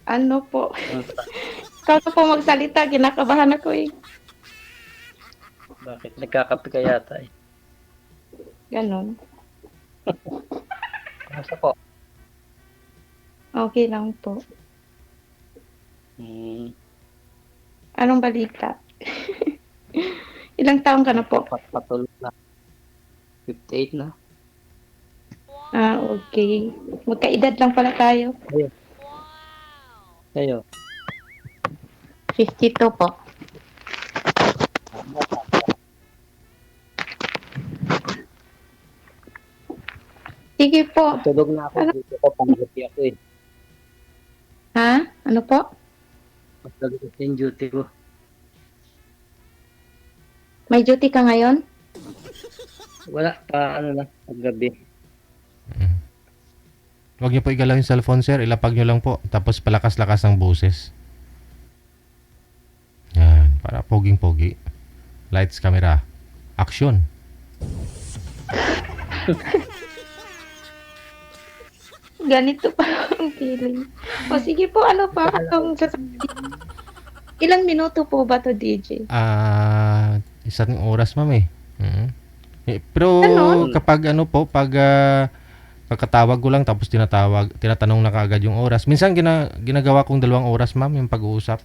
Ano po, Kamusta? ikaw na po magsalita, kinakabahan ako eh. Bakit? Nagkakape ka yata eh. Ganon. Kamusta po? Okay lang po. Hmm, Anong balita? Ilang taon ka na po? Nagpapatuloy na. 58 na. Ah, okay. Magkaedad lang pala tayo. Ayun. Sa'yo. 52 po. Bata. Sige po. Matulog na ako. Ano? Dito ko pang-duty ako eh. Ha? Ano po? Matulog kasi yung duty ko. May duty ka ngayon? Wala pa ano lang. Paggabi. Huwag niyo po igalaw yung cellphone, sir. Ilapag niyo lang po. Tapos palakas-lakas ang boses. Yan. Para poging-pogi. Lights, camera. Action. Ganito pa ang feeling. O sige po, ano pa? Anong sasabihin? Ilang minuto po ba to, DJ? Isang oras, ma'am eh. Mhm. Pero Ganon? Hmm. kapag ano po, pag kakatawag ko lang tapos tinatanong na kaagad yung oras. Minsan ginagawa kong 2 oras, ma'am, yung pag-uusap.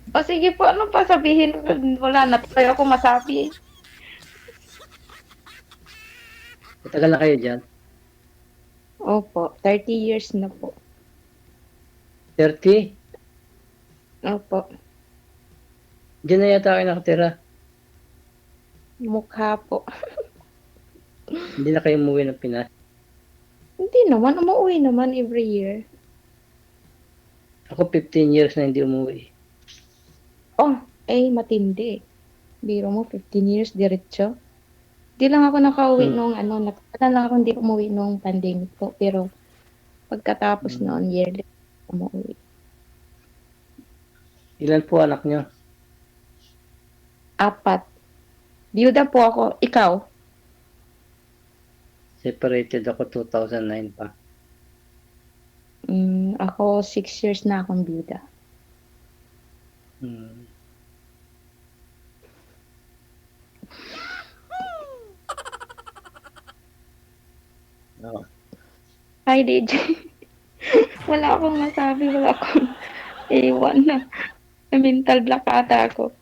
O sige po, ano pa sabihin? Wala na tayo ako masabi. Matagal na kayo dyan. Opo, 30 years na po. 30? Opo, Diyan na yata kayo nakatira. mukha po. Hindi na kayo umuwi ng Pinas. Hindi naman, umuwi naman every year. Ako 15 years na hindi umuwi. Oh, matindi. Biro mo, 15 years diretso. Di lang ako nakauwi Hmm. nung nakatagal lang ako hindi umuwi nung pandemic po. Pero pagkatapos Hmm. noon, yearly umuwi. Ilan po anak nyo? 4. Biyuda po ako. Ikaw? Separated ako 2009 pa. Ako 6 years na akong biyuda. Hmm. Oh. Hi, DJ. Wala akong masabi. Wala akong iwan na. Mental block ata ako.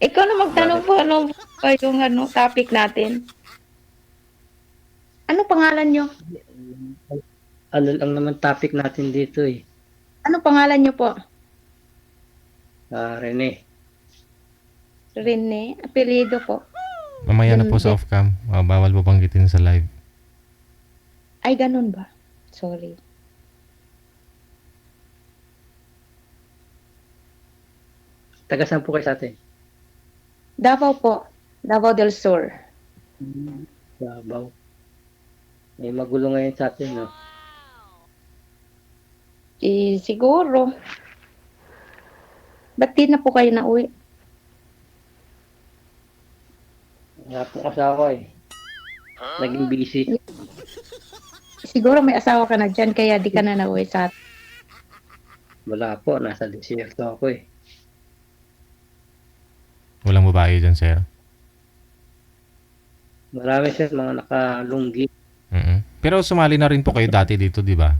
Ikaw na magtanong Bakit? po, ano ba yung topic natin? Ano pangalan nyo? Ano lang naman topic natin dito eh. Ano pangalan nyo po? Rene. Rene? Apelido po. Mamaya na po sa Hindi. off-cam. Bawal po banggitin sa live. Ay, ganun ba? Sorry. Taga saan po kayo sa atin? Davao po. Davao del Sur. Davao. May magulo ngayon sa atin, no? Siguro. Ba't di na po kayo nauwi? Wala pong asawa eh. Naging busy. Siguro may asawa ka na dyan, kaya di ka na nauwi sa atin. Wala po. Nasa desierto ako eh. Walang babae dyan, sir. Marami siya mga nakalunggi. Pero sumali na rin po kayo dati dito, di ba?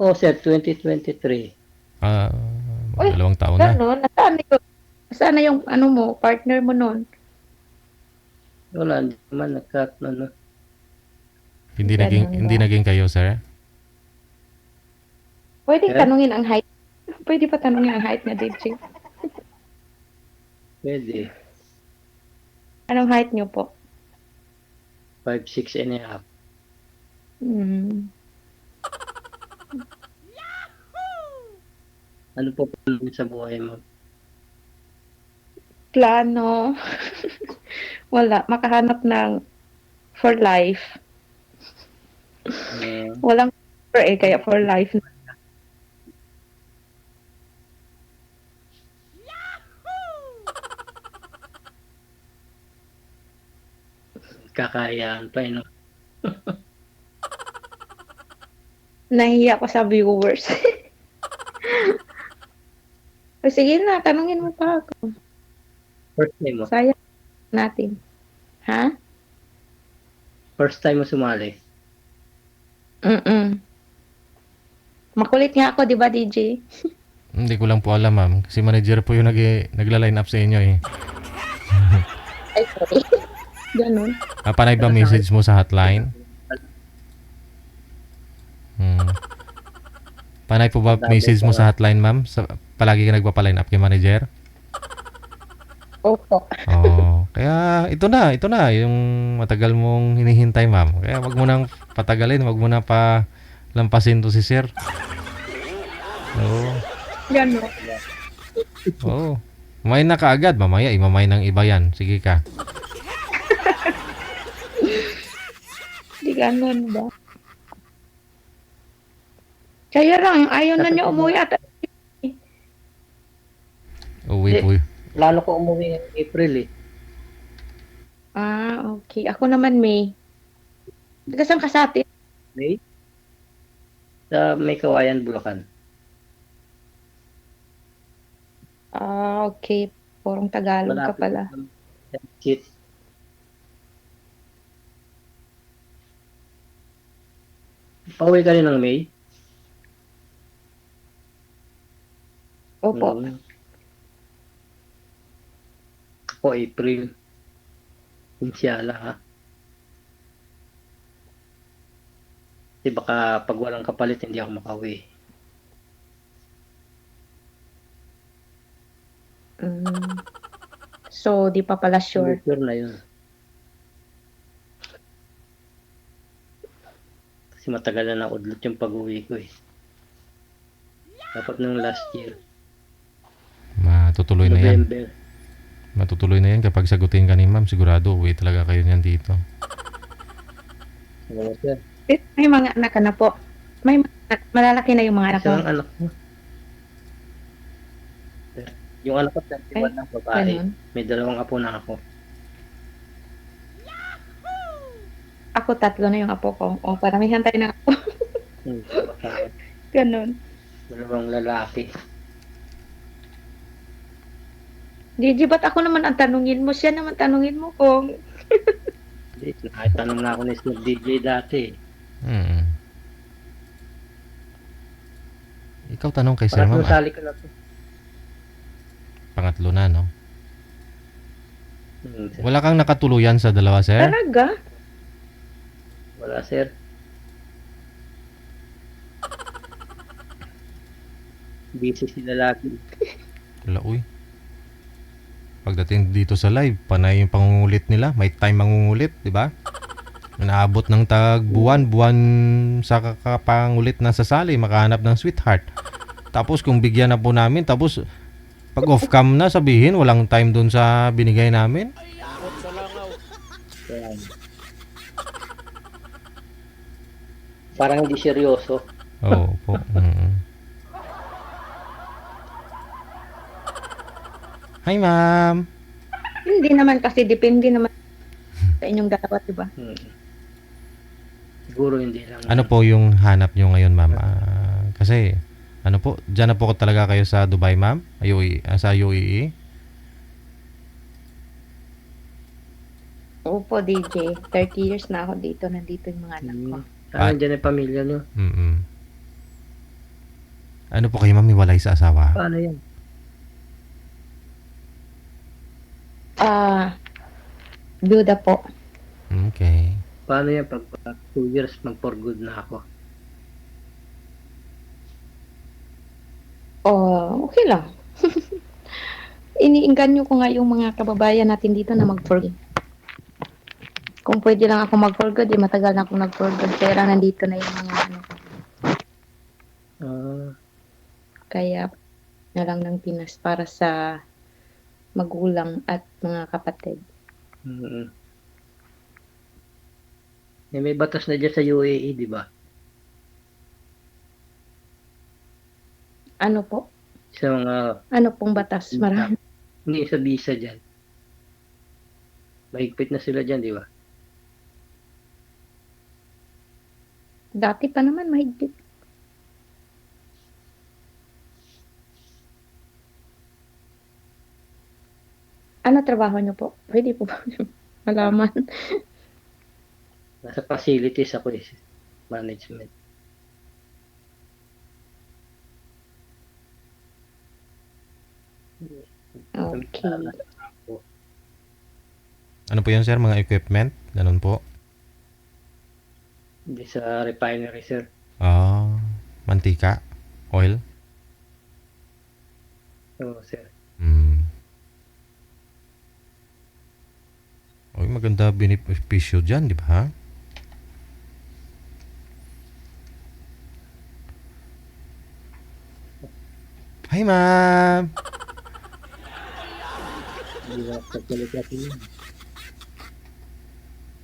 Oh, sir, 2023. Uy, 2 taon na. gano'n? Nasaan na yung mo, partner mo nun? Wala, hindi naman nagkat, ano. Ganun Hindi ba? naging kayo, sir. Pwede Eh? tanungin ang height. Pwede pa tanungin ang height na DJ. Pwede. Anong height nyo po? 5'6 and a half. Ano po plano sa buhay mo? Plano. Wala. Makahanap ng for life. Walang for kaya for life. Kakayaan pa, no? Nahihiya ako sa viewers. O sige na, tanungin mo pa ako. First time mo. Sayang natin. Ha? First time mo sumali. Mm. Makulit nga ako, di ba, DJ? Hindi ko lang po alam, ma'am. Kasi manager po yung nagla-line up sa inyo eh. Ay, sorry. Ganun. Panay ba message mo sa hotline? Panay po ba message mo sa hotline, ma'am? Palagi ka nagpapa-line up kay manager? Opo. Oo. Kaya ito na yung matagal mong hinihintay, ma'am. Kaya wag mo nang patagalin, wag mo na pa lampasin to si sir. Oo. Ganun. Oo. Mamay na kaagad, mamaya imamay ng iba yan. Sige ka. Di ganun ba? Kaya lang, ayaw na niya umuwi at Uwi po. Lalo ko umuwi ng April eh. okay. Ako naman, May. Saan ka sa atin? May? Sa May Kawayan, Bulacan. Okay. Purong Tagalog ka pala. Shit. Pauwi ka rin ng May? Opo. Ako April. Insyala ha. Kasi baka pag walang kapalit hindi ako makauwi. So, di pa pala sure. Sure na yun. Kasi matagal na naudlot yung pag-uwi ko eh. Dapat nung last year. Matutuloy na yan. November. Matutuloy na yan kapag sagutin ka ni ma'am. Sigurado uwi talaga kayo niyan dito. Oo, sir. May mga anak ka na po. May malalaki na yung mga anak Isa mo. lang anak mo. Yung anak ko, 31 ng babae. Ganun. May 2 apo na ako. Ako, 3 na yung apo ko. O, paramihan tayo ng apo. Ganun. 2 lalaki. DJ, ba't ako naman ang tanungin mo? Siya naman tanungin mo kung... Hindi, nakatanong na ako ni Sir DJ dati. Ikaw tanong kay sir, Parang ma'am. sali ko na to. Pangatlo na, no? Sir. Wala kang nakatuluyan sa dalawa, sir? Talaga? Wala, sir. Busy sila lagi. Wala, uy. Pagdating dito sa live, panay yung pangungulit nila. May time mangungulit, di ba? Naabot ng buwan sa kakapangulit na sasali, makahanap ng sweetheart. Tapos kung bigyan na po namin, tapos pag off-cam na, sabihin, walang time dun sa binigay namin. Kaya, parang hindi seryoso. Oo po. Hi, ma'am. Hindi naman kasi, depende naman sa inyong dalawa, diba? Siguro hindi lang. Ano po yung hanap nyo ngayon, ma'am? Kasi, ano po, dyan na po talaga kayo sa Dubai, ma'am? Sa UAE? Opo, DJ. 30 years na ako dito. Nandito yung mga anak ko. Nandiyan yung pamilya nyo. Ano po kayo, ma'am? Iwalay sa asawa? Paano yan? Duda po. Okay. Paano yan pag 2 years mag-for good na ako? Okay lang. Iniingganyo ko nga yung mga kababayan natin dito na mag-for good. Kung pwede lang ako mag-for good, matagal na akong nag-for good. Kaya lang nandito na yung mga ano. Kaya na lang ng Pinas para sa magulang at mga kapatid. May batas na dyan sa UAE, di ba? Ano po? Sa mga... Ano pong batas? Marami. Hindi, sa visa dyan. Mahigpit na sila dyan, di ba? Dati pa naman mahigpit. Ano trabaho niyo po? Pwede po ba malaman? Nasa facilities ako eh. Management. Okay. Ano po yun, sir? Mga equipment? Ganun po. Hindi sa refinery, sir. Ah, mantika? Oil? Oo, sir. Hmm. Oy, maganda benepisyo dyan, di ba? Hi, ma'am! Hindi na pagkalita ko yun.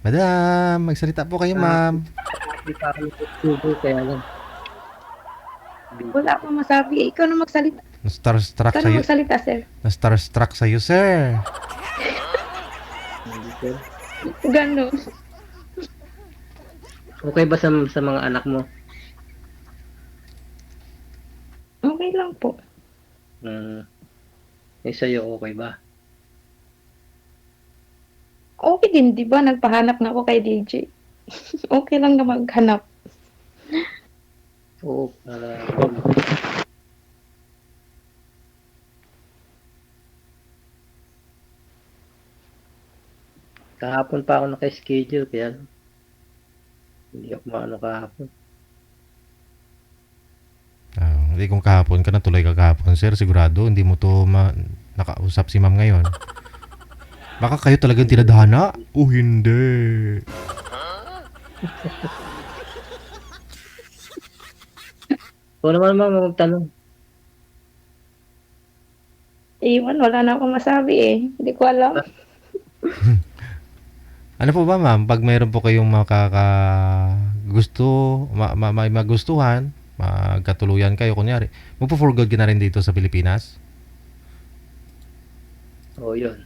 Madam, magsalita po kayo, ma'am. Hindi pa ako nagtutubo, kaya lang. Wala akong masabi. Ikaw na magsalita. Na-starstruck Ikaw na sa'yo. magsalita, sir. Na-starstruck sa'yo, sir. Hindi, sir. Ganun. Okay ba sa mga anak mo? Okay lang po. Sa'yo, okay ba? Okay din, di ba? Nagpahanap na ako kay DJ. Okay lang na maghanap. Oo, para kahapon pa ako naka-schedule, kaya hindi ako maano kahapon. Hindi kung kahapon ka natuloy ka kahapon, sir. Sigurado, hindi mo to nakausap si ma'am ngayon. Baka kayo talagang tinadhana? O hindi. Oo naman naman magtanong. Iwan, wala na akong masabi eh. Hindi ko alam. Ano po ba, ma'am? Pag mayroon po kayong gusto, may magustuhan, magkatuluyan kayo, kunyari, magpo-forgood ka na rin dito sa Pilipinas? Oo, yun.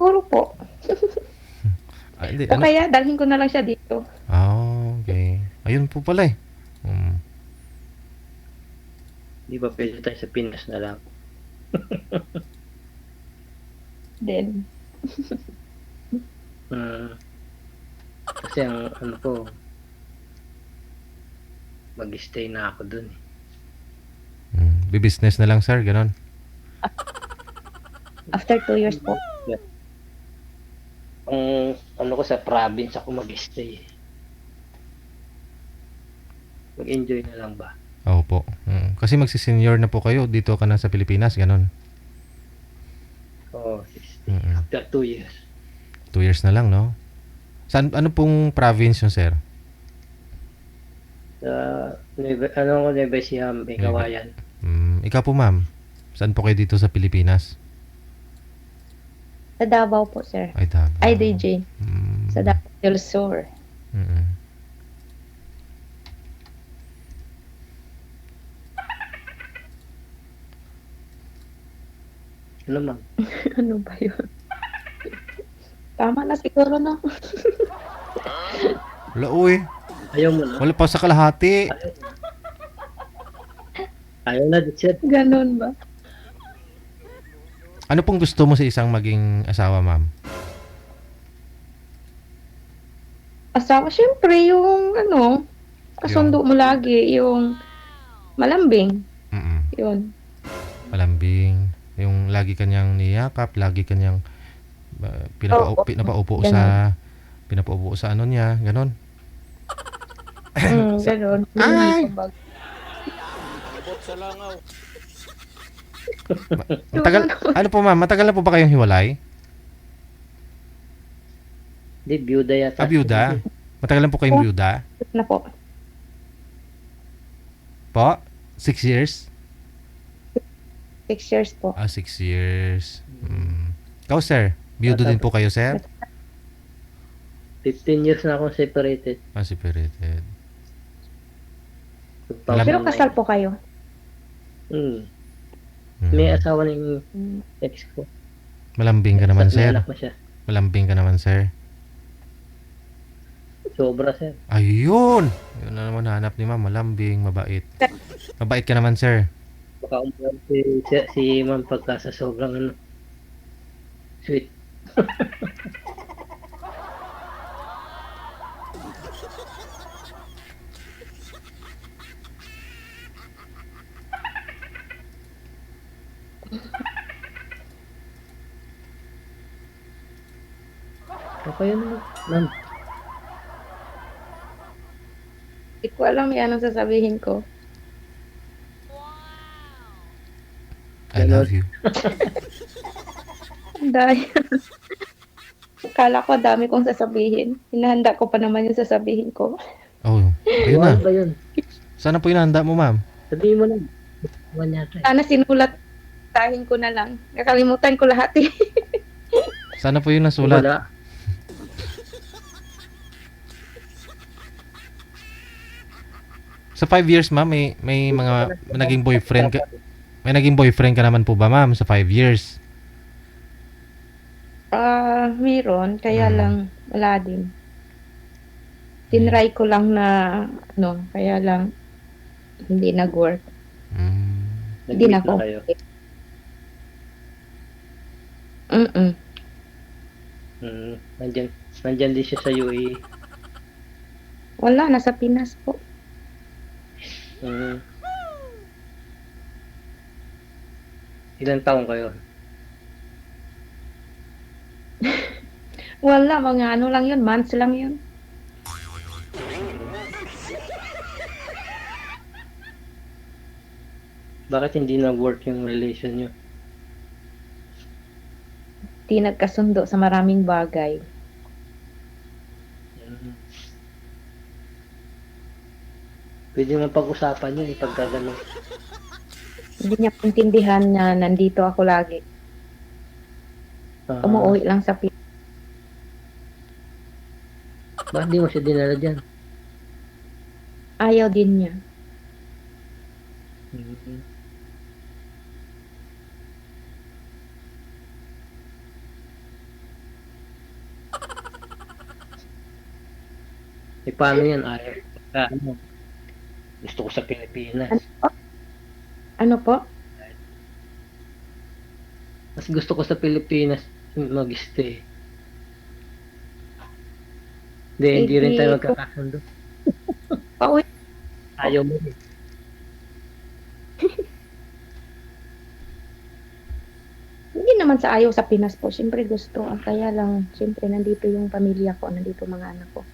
Puro po. Hindi, O kaya, dalhin ko na lang siya dito. Okay. Ayun po pala eh. Di ba pwede tayo sa Pinas na lang? Then, Kasi ang ano ko, mag-stay na ako dun. Business na lang, sir, ganon. after 2 years po. Ang ano ko sa province ako mag-stay. Mag-enjoy na lang ba? Opo. Kasi magsi-senior na po kayo, dito ka na sa Pilipinas, ganon. Oo, stay. After 2 years. 2 years na lang, no? Ano pong province yun, sir? Nueva Ecija, may Kawayan. Ikaw po, ma'am. Saan po kayo dito sa Pilipinas? Sa Davao po, sir. Ay, Davao. Ay, DJ. Sa Davao del Sur. Ano ma'am? Ano ba yun? Tama na siguro na. Wala, uy. Ayaw mo na? Wala pa sa kalahati. Ayaw na, sir. Ganun ba? Ano pong gusto mo sa isang maging asawa, ma'am? Asawa, syempre, yung ano, kasundo mo lagi, yung malambing. Yun. Malambing. Yung lagi kanyang niyakap, lagi kanyang pinapaupo sa ano niya, ganon. Ganun. Ay! Ano po, ma'am? Matagal na po ba kayong hiwalay? Hindi, byuda yata. Byuda? Matagal na po kayong byuda? Na po. Po? 6 years? 6 years po. 6 years. Ikaw, sir? Byudo din po kayo, sir? 15 years na akong separated. Separated. Pero kasal po kayo? May asawa ng ex ko. Malambing ka naman, May sir. anak na siya. Malambing ka naman, sir. Sobra, sir. Ayun! Yun na naman hanap ni ma'am. Malambing, mabait. Mabait ka naman, sir. Baka umuwi si ma'am pagka sa sobrang ano. Sweet. Okay naman. Ma'am, Hindi ko alam yan ang sasabihin ko. I love you. Dahil, kala ko dami kong sasabihin. Hinahanda ko pa naman yung sasabihin ko. Oh, ayun na. ano ba yun? Sana po inahanda mo, ma'am. Sabihin mo lang. Iwan yata eh. Sana sinulat tahin ko na lang. Nakalimutan ko lahat eh. Sana po yun nasulat. Wala. Sa 5 years, ma'am, may mga naging boyfriend ka. May naging boyfriend ka naman po ba, ma'am, sa 5 years? Meron. Kaya Mm. lang, wala din. Tinry ko lang na, kaya lang, hindi nag-work. Mm. Hindi na Nag-meet ako. na kayo. Mm-mm. Nandyan din siya sa UAE. Wala, nasa Pinas po. Ilang taong kayo? Wala, mga ano lang yun, months lang yun. Bakit hindi nag-work yung relation nyo? Di nagkasundo sa maraming bagay. Mm. Pwede mo pag-usapan yun pagka gano'n. Hindi niya pintindihan na nandito ako lagi. Umuwi lang sa Pinas. Bakit di mo siya dinala dyan? Ayaw din niya. Paano yan? Ayaw. Gusto ko sa Pilipinas. Ano po? Mas gusto ko sa Pilipinas mag-stay. Hindi rin tayo magkakasundo. Pauwi. Ayaw mo eh. Hindi naman sa ayaw sa Pinas po. Siyempre gusto. Kaya lang, siyempre nandito yung pamilya ko. Nandito mga anak ko.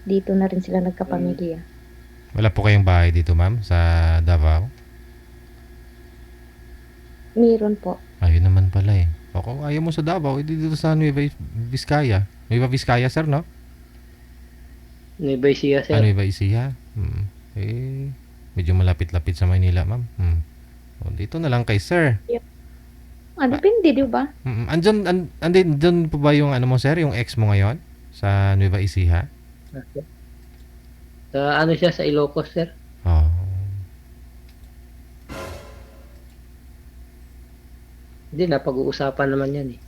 Dito na rin sila nagkapamilya. Wala po kayong bahay dito, ma'am, sa Davao? Meron po. Ayun naman pala eh. O kung ayaw mo sa Davao, edi dito sa Nueva Vizcaya. Nueva Vizcaya, sir, no? Nueva Ecija, sir. Nueva Ecija. Medyo malapit-lapit sa Maynila, ma'am. O, dito na lang kay sir. Depende, di ba? Andun po ba yung ano mo, sir? Yung ex mo ngayon? Sa Nueva Ecija? Sa ano siya, sa Ilocos, sir. Oh. Hindi, napag-uusapan naman yan eh.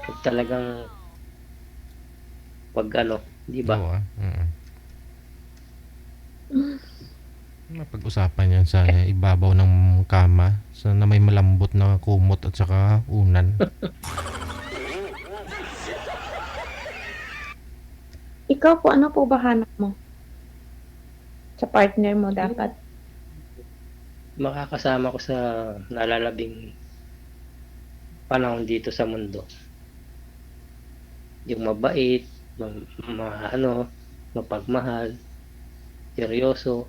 Pag talagang di ba? Oo, Mapag-usapan yan sa ibabaw ng kama na may malambot na kumot at saka unan. Ikaw po, ano po ba hanap mo? Sa partner mo dapat. Makakasama ko sa nalalabing panahon dito sa mundo. Yung mabait, mapagmahal, seryoso.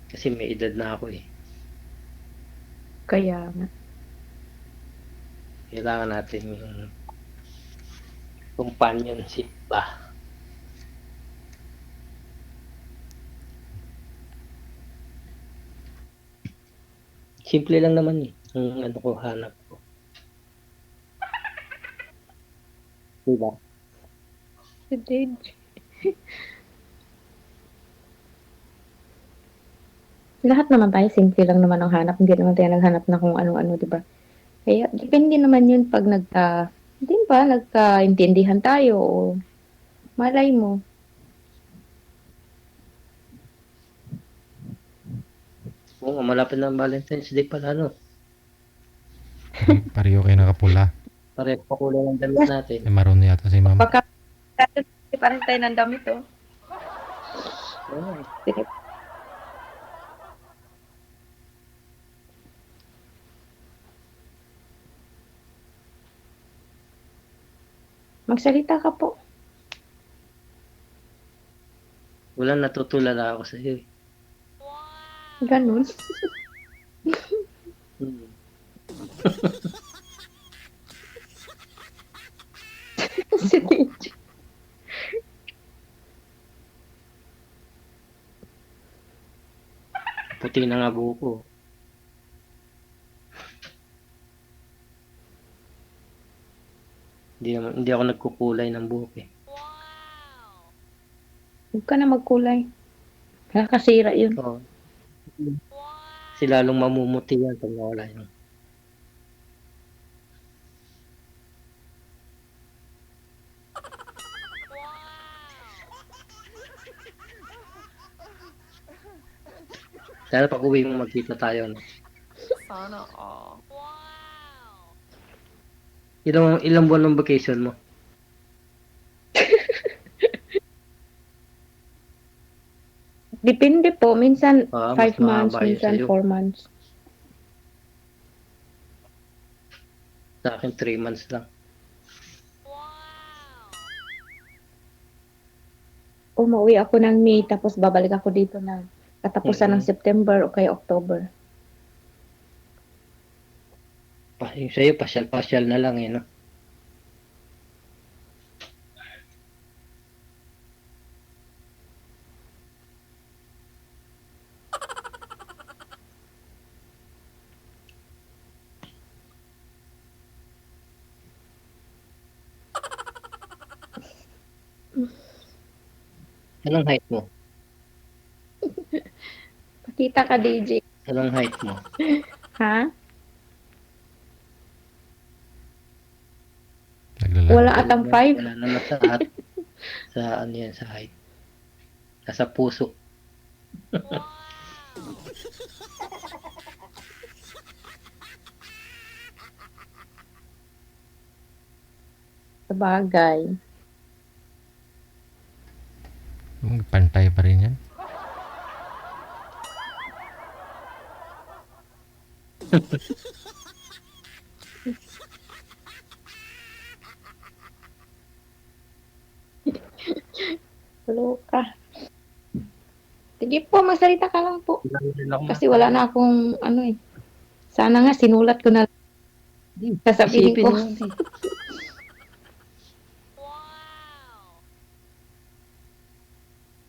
Kasi may edad na ako eh. Kaya nga. Kailangan natin yung companionship ba? Simple lang naman eh. Ang ano ko, hanap ko. Diba? Lahat naman tayo, simple lang naman ang hanap. Hindi naman tayo naghanap na kung ano-ano, di ba? Kaya, depende naman yun pag nagkaintindihan tayo o malay mo. Oo, malapit na ang Valentine's Day pala, no? Pareho kayo nakapula. Pareho pa kulay ng damit natin. Eh, maroon yata si ma'am. Baka pa rin tayo ng damit, oh. Oo. Magsalita ka po. Wala, natutulala ako sa iyo. Ganun. Hmm. Si DJ. Puti na nga buhok ko. Hindi ako nagkukulay ng buhok eh. Huwag ka na magkulay. Nakakasira yun. Oo. Kasi lalong mamumuti yan pag nawala yun. Sana pag uwi mo magkita tayo. No? Sana all. Ilang buwan ng vacation mo? Depende po. Minsan Mas 5 months, mahaba yun minsan sa'yo. 4 months. Sa akin 3 months lang. Umuwi ako ng May, tapos babalik ako dito ng katapusan ng September o kaya October. Yung sa'yo, pasyal-pasyal na lang eh, no? Anong height mo? Pakita ka, DJ. Anong height mo? Ha? Naglalaro. Wala atang 5. Wala naman sa ano yan, sa height. Nasa puso. Sabagay. Pantay pa rin yan. Loka. Sige po, magsalita ka lang po. Kasi wala na akong ano eh. Sana nga sinulat ko na sasabihin Isipin ko. mo, di.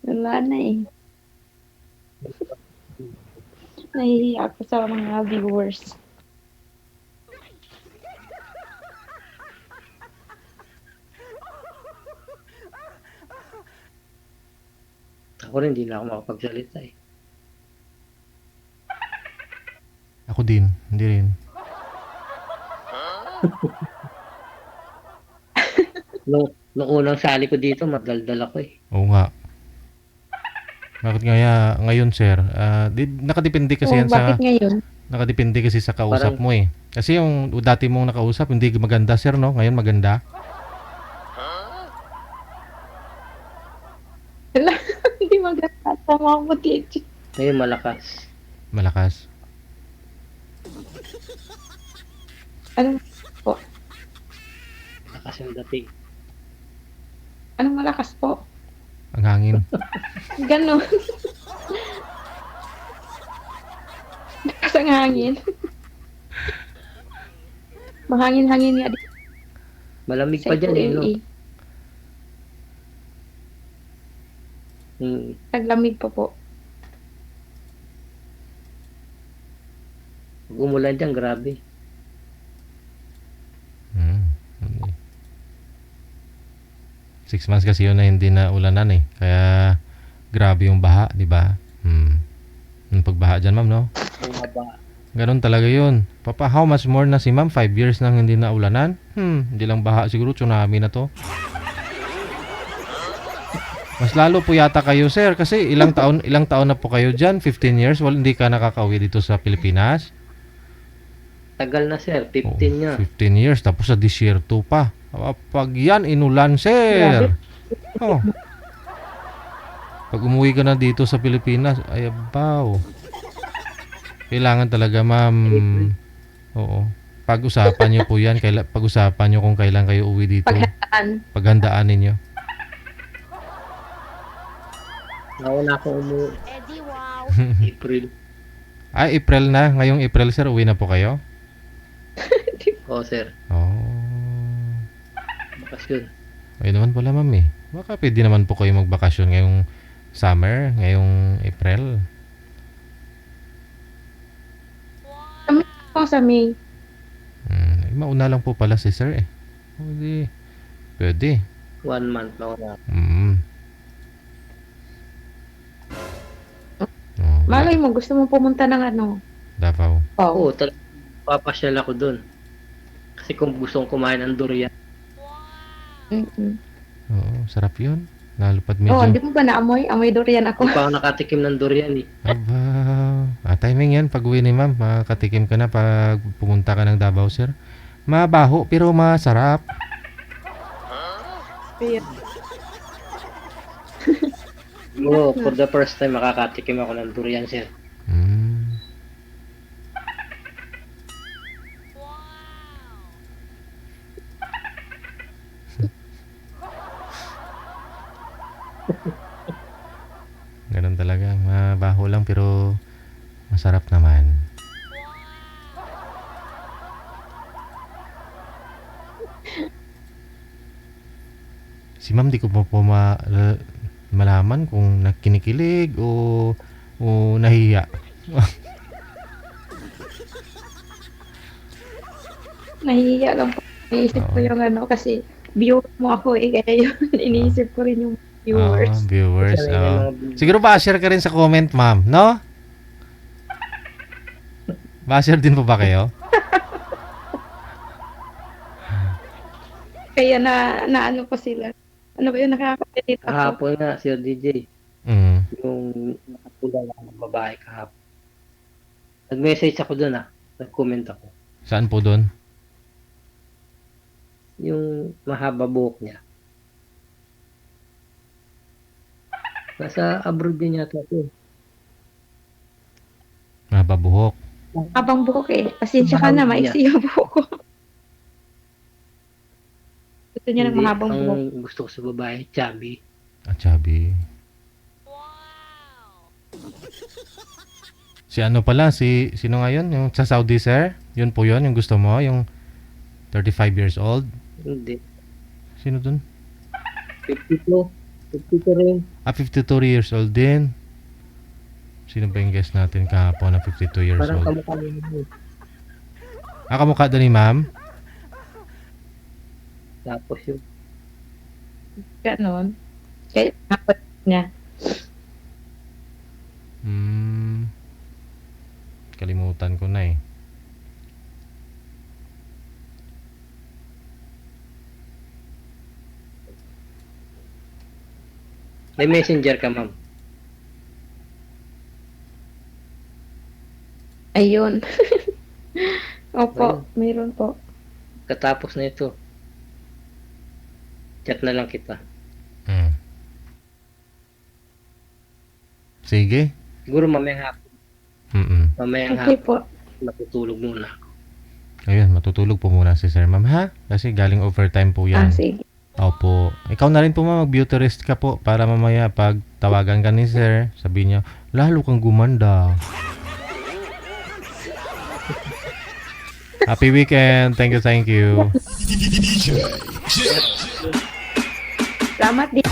Wala na eh. Nahihiya ako sa mga viewers. Ako rin, hindi na ako makapagsalita eh. Ako din, hindi rin. Nung unang sali ko dito, madaldal ako eh. Oo nga. Bakit kaya ngayon, sir? Nakadepende kasi Oh, yan sa bakit ngayon? nakadepende kasi sa kausap Parang- mo eh. Kasi yung dati mong nakausap hindi maganda, sir, no? Ngayon maganda. Wala, hindi maganda. Tama mo, DJ. Ngayon malakas. Malakas. Anong, Malakas yung dating. anong malakas po? Ang hangin. Ganon. Lakas ang hangin. Mahangin-hangin nga dito Malamig sa pa dyan eh, no? FOLE. Taglamig pa po. Pag umulan dyan, grabe. Hindi. 6 months kasi yun na hindi na ulanan eh. Kaya grabe yung baha, di ba? Yung pagbaha dyan, ma'am, no? Bumaba. Ganon talaga yun. Papa, how much more na si ma'am? 5 years nang hindi na ulanan? Hindi lang baha siguro, tsunami na to. Mas lalo po yata kayo, sir, kasi ilang taon na po kayo diyan, 15 years, hindi ka nakakauwi dito sa Pilipinas. Tagal na sir, 15 Oh, nga. 15 years, tapos sa disyerto pa. Pag yan, inulan, sir. Oh. Pag umuwi ka na dito sa Pilipinas, ay abaw. Kailangan talaga, ma'am. Oo. Pag-usapan nyo po yan. Pag-usapan nyo kung kailan kayo uwi dito. Paghandaan. Paghandaan ninyo. Nauna akong umuwi. April. Ay, April na. Ngayong April, sir, uwi na po kayo? Oo sir, Oh. bakasyon. Ayun naman pala, ma'am eh. Baka pwede naman po kayo magbakasyon ngayong summer, ngayong April. Kung sa May. Mauna lang po pala si sir eh. Pwede. Pwede. 1 month nauna. Oh, Malay mo, gusto mo pumunta ng ano? Davao. Oh. Oo, talagang papasyal ako dun. Kasi kung gusto kong kumain ng durian, Mm-mm. Oo, sarap yun. Lalo pat Oh, medyo... di mo ba naamoy? Amoy durian ako. hindi pa ako nakatikim ng durian eh. Aba, timing yan. Pag uwi ni ma'am, makatikim ka na pag pumunta ka ng Davao, sir. Mabaho, pero masarap. Oo, for the first time makakatikim ako ng durian sir. Mm. Ganun talaga. Mabaho lang pero masarap naman. Si ma'am di ko po malaman kung nakinikilig o nahiya. Nahihiya lang po. Iniisip ko yung ano kasi viewer mo ako eh. Kaya yun, iniisip ko rin yung viewers. Viewers. Kasi may mga- Siguro ba-share ka rin sa comment, ma'am, no? Ba-share din po ba kayo? Kaya na ano pa sila. Ano ba yun, nakaka-edit ako. Kahapon nga, Sir DJ, Mm. yung nakapula lang ng babae kahapon. Nag-message ako dun nag-comment ako. Saan po doon? Yung mahaba buhok niya. Nasa abroad din yata ako. Mahaba buhok. Habang buhok eh. Pasensya ka na, maiksi yung buhok ko. Gusto niya ng Hindi, mahabang ang buhok. gusto ko sa babae, chubby. Chubby. Si ano pala, sino nga yun? Yung sa Saudi, sir? Yun po yun, yung gusto mo? Yung 35 years old? Hindi. Sino dun? 52. 52 rin. 52 years old din. Sino ba yung guest natin kahapon na 52 years Parang old? kamukha niya. Kamukha doon ni ma'am? Tapos yung Ganon. Kaya dapat niya. Kalimutan ko na eh. may messenger ka, ma'am. Ayun. Opo, mayroon po. Katapos na ito, chat na lang kita. Sige. Siguro mamayang hapon. Mamayang Okay hapon. po. Matutulog muna. Ayun, matutulog po muna si Sir Ma'am, ha? Kasi galing overtime po yan. Sige. Opo. Ikaw na rin po, ma'am, mag-beauty rest ka po para mamaya pag tawagan ka ni Sir, sabihin niya, lalo kang gumanda. Happy weekend. Thank you. Salamat din.